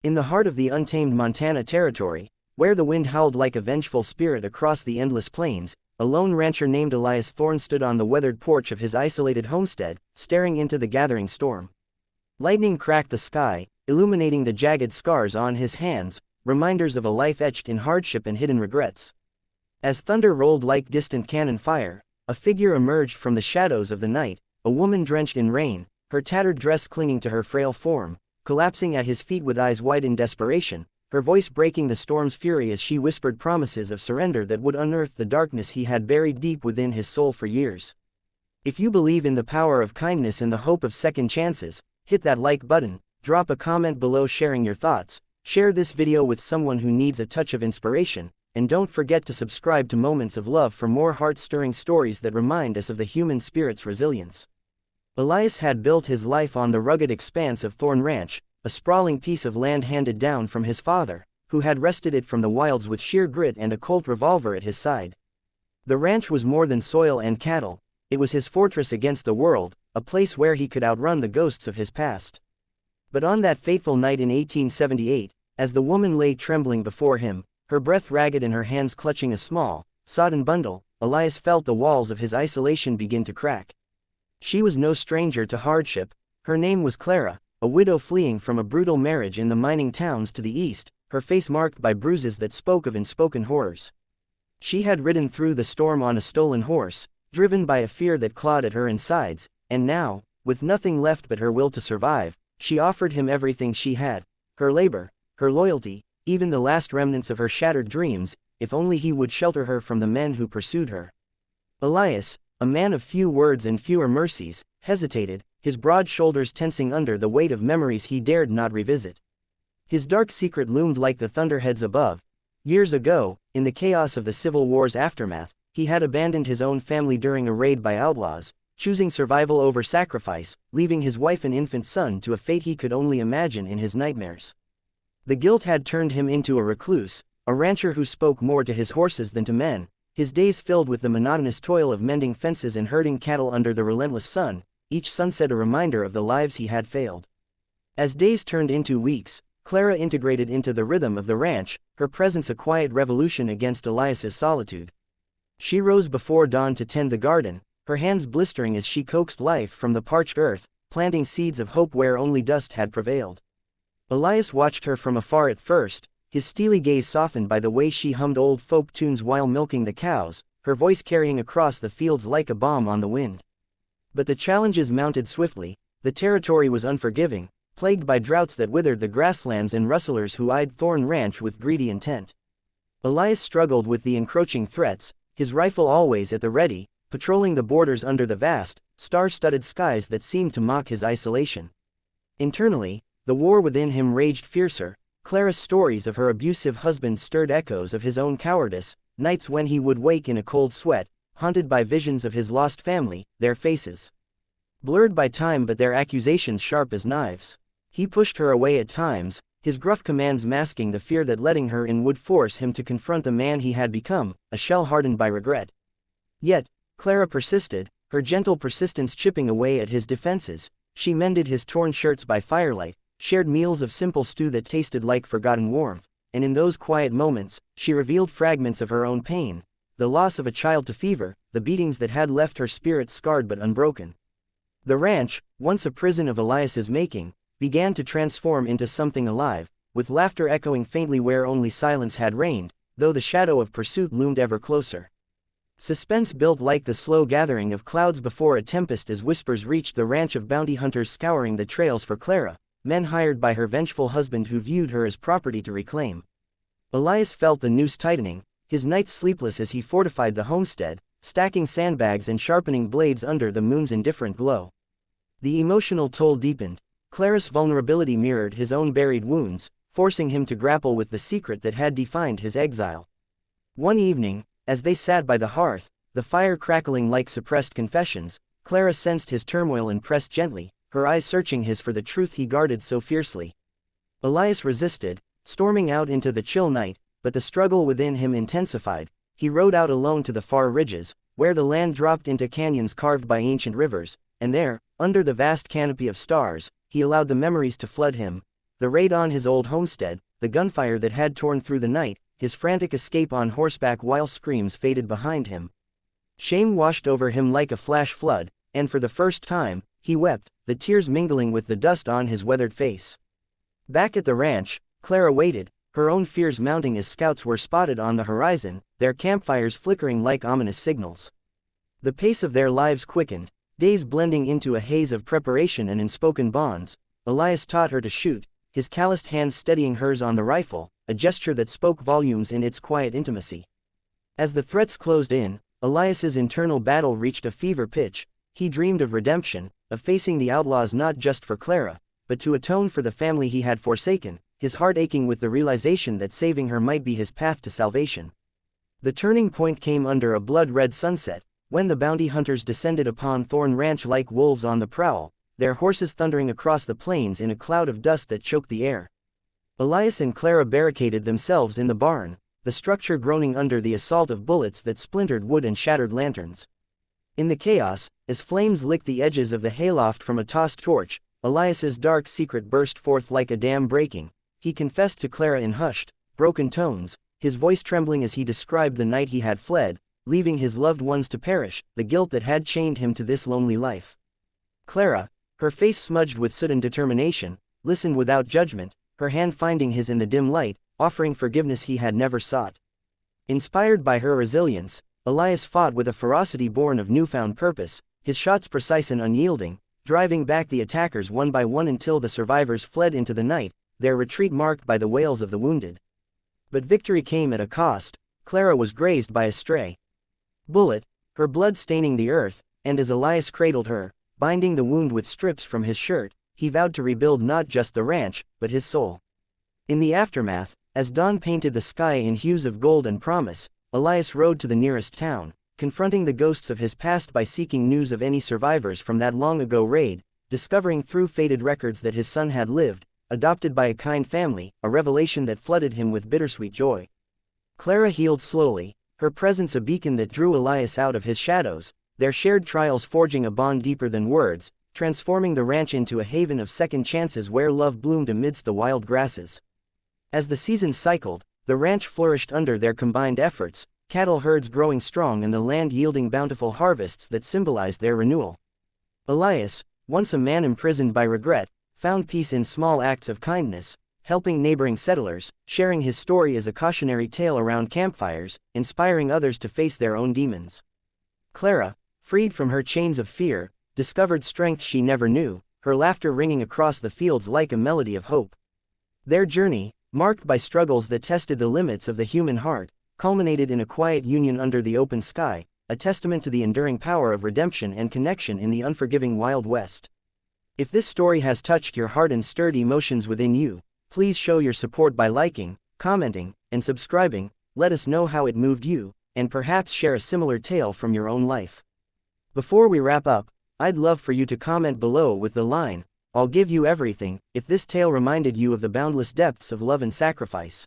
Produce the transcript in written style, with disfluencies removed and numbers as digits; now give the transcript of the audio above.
In the heart of the untamed Montana Territory, where the wind howled like a vengeful spirit across the endless plains, a lone rancher named Elias Thorne stood on the weathered porch of his isolated homestead, staring into the gathering storm. Lightning cracked the sky, illuminating the jagged scars on his hands, reminders of a life etched in hardship and hidden regrets. As thunder rolled like distant cannon fire, a figure emerged from the shadows of the night, a woman drenched in rain, her tattered dress clinging to her frail form, collapsing at his feet with eyes wide in desperation, her voice breaking the storm's fury as she whispered promises of surrender that would unearth the darkness he had buried deep within his soul for years. If you believe in the power of kindness and the hope of second chances, hit that like button, drop a comment below sharing your thoughts, share this video with someone who needs a touch of inspiration, and don't forget to subscribe to Moments of Love for more heart-stirring stories that remind us of the human spirit's resilience. Elias had built his life on the rugged expanse of Thorne Ranch, a sprawling piece of land handed down from his father, who had wrested it from the wilds with sheer grit and a Colt revolver at his side. The ranch was more than soil and cattle, it was his fortress against the world, a place where he could outrun the ghosts of his past. But on that fateful night in 1878, as the woman lay trembling before him, her breath ragged and her hands clutching a small, sodden bundle, Elias felt the walls of his isolation begin to crack. She was no stranger to hardship. Her name was Clara, a widow fleeing from a brutal marriage in the mining towns to the east, her face marked by bruises that spoke of unspoken horrors. She had ridden through the storm on a stolen horse, driven by a fear that clawed at her insides, and now, with nothing left but her will to survive, she offered him everything she had, her labor, her loyalty, even the last remnants of her shattered dreams, if only he would shelter her from the men who pursued her. Elias, a man of few words and fewer mercies, hesitated, his broad shoulders tensing under the weight of memories he dared not revisit. His dark secret loomed like the thunderheads above. Years ago, in the chaos of the Civil War's aftermath, he had abandoned his own family during a raid by outlaws, choosing survival over sacrifice, leaving his wife and infant son to a fate he could only imagine in his nightmares. The guilt had turned him into a recluse, a rancher who spoke more to his horses than to men, his days filled with the monotonous toil of mending fences and herding cattle under the relentless sun, each sunset a reminder of the lives he had failed. As days turned into weeks, Clara integrated into the rhythm of the ranch, her presence a quiet revolution against Elias's solitude. She rose before dawn to tend the garden, her hands blistering as she coaxed life from the parched earth, planting seeds of hope where only dust had prevailed. Elias watched her from afar at first, his steely gaze softened by the way she hummed old folk tunes while milking the cows, her voice carrying across the fields like a bomb on the wind. But the challenges mounted swiftly. The territory was unforgiving, plagued by droughts that withered the grasslands and rustlers who eyed Thorne Ranch with greedy intent. Elias struggled with the encroaching threats, his rifle always at the ready, patrolling the borders under the vast, star-studded skies that seemed to mock his isolation. Internally, the war within him raged fiercer. Clara's stories of her abusive husband stirred echoes of his own cowardice, nights when he would wake in a cold sweat, haunted by visions of his lost family, their faces blurred by time but their accusations sharp as knives. He pushed her away at times, his gruff commands masking the fear that letting her in would force him to confront the man he had become, a shell hardened by regret. Yet, Clara persisted, her gentle persistence chipping away at his defenses. She mended his torn shirts by firelight, shared meals of simple stew that tasted like forgotten warmth, and in those quiet moments, she revealed fragments of her own pain, the loss of a child to fever, the beatings that had left her spirit scarred but unbroken. The ranch, once a prison of Elias's making, began to transform into something alive, with laughter echoing faintly where only silence had reigned, though the shadow of pursuit loomed ever closer. Suspense built like the slow gathering of clouds before a tempest as whispers reached the ranch of bounty hunters scouring the trails for Clara, men hired by her vengeful husband who viewed her as property to reclaim. Elias felt the noose tightening, his nights sleepless as he fortified the homestead, stacking sandbags and sharpening blades under the moon's indifferent glow. The emotional toll deepened. Clara's vulnerability mirrored his own buried wounds, forcing him to grapple with the secret that had defined his exile. One evening, as they sat by the hearth, the fire crackling like suppressed confessions, Clara sensed his turmoil and pressed gently, her eyes searching his for the truth he guarded so fiercely. Elias resisted, storming out into the chill night, but the struggle within him intensified. He rode out alone to the far ridges, where the land dropped into canyons carved by ancient rivers, and there, under the vast canopy of stars, he allowed the memories to flood him, the raid on his old homestead, the gunfire that had torn through the night, his frantic escape on horseback while screams faded behind him. Shame washed over him like a flash flood, and for the first time, he wept, the tears mingling with the dust on his weathered face. Back at the ranch, Clara waited, her own fears mounting as scouts were spotted on the horizon, their campfires flickering like ominous signals. The pace of their lives quickened, days blending into a haze of preparation and unspoken bonds. Elias taught her to shoot, his calloused hands steadying hers on the rifle, a gesture that spoke volumes in its quiet intimacy. As the threats closed in, Elias's internal battle reached a fever pitch. He dreamed of redemption, of facing the outlaws not just for Clara, but to atone for the family he had forsaken, his heart aching with the realization that saving her might be his path to salvation. The turning point came under a blood-red sunset, when the bounty hunters descended upon Thorn Ranch like wolves on the prowl, their horses thundering across the plains in a cloud of dust that choked the air. Elias and Clara barricaded themselves in the barn, the structure groaning under the assault of bullets that splintered wood and shattered lanterns. In the chaos, as flames licked the edges of the hayloft from a tossed torch, Elias's dark secret burst forth like a dam breaking. He confessed to Clara in hushed, broken tones, his voice trembling as he described the night he had fled, leaving his loved ones to perish, the guilt that had chained him to this lonely life. Clara, her face smudged with sudden determination, listened without judgment, her hand finding his in the dim light, offering forgiveness he had never sought. Inspired by her resilience, Elias fought with a ferocity born of newfound purpose, his shots precise and unyielding, driving back the attackers one by one until the survivors fled into the night, their retreat marked by the wails of the wounded. But victory came at a cost. Clara was grazed by a stray bullet, her blood staining the earth, and as Elias cradled her, binding the wound with strips from his shirt, he vowed to rebuild not just the ranch, but his soul. In the aftermath, as dawn painted the sky in hues of gold and promise, Elias rode to the nearest town, confronting the ghosts of his past by seeking news of any survivors from that long-ago raid, discovering through faded records that his son had lived, adopted by a kind family, a revelation that flooded him with bittersweet joy. Clara healed slowly, her presence a beacon that drew Elias out of his shadows, their shared trials forging a bond deeper than words, transforming the ranch into a haven of second chances where love bloomed amidst the wild grasses. As the seasons cycled, the ranch flourished under their combined efforts, cattle herds growing strong and the land yielding bountiful harvests that symbolized their renewal. Elias, once a man imprisoned by regret, found peace in small acts of kindness, helping neighboring settlers, sharing his story as a cautionary tale around campfires, inspiring others to face their own demons. Clara, freed from her chains of fear, discovered strength she never knew, her laughter ringing across the fields like a melody of hope. Their journey, marked by struggles that tested the limits of the human heart, culminated in a quiet union under the open sky, a testament to the enduring power of redemption and connection in the unforgiving Wild West. If this story has touched your heart and stirred emotions within you, please show your support by liking, commenting, and subscribing. Let us know how it moved you, and perhaps share a similar tale from your own life. Before we wrap up, I'd love for you to comment below with the line, "I'll give you everything," if this tale reminded you of the boundless depths of love and sacrifice.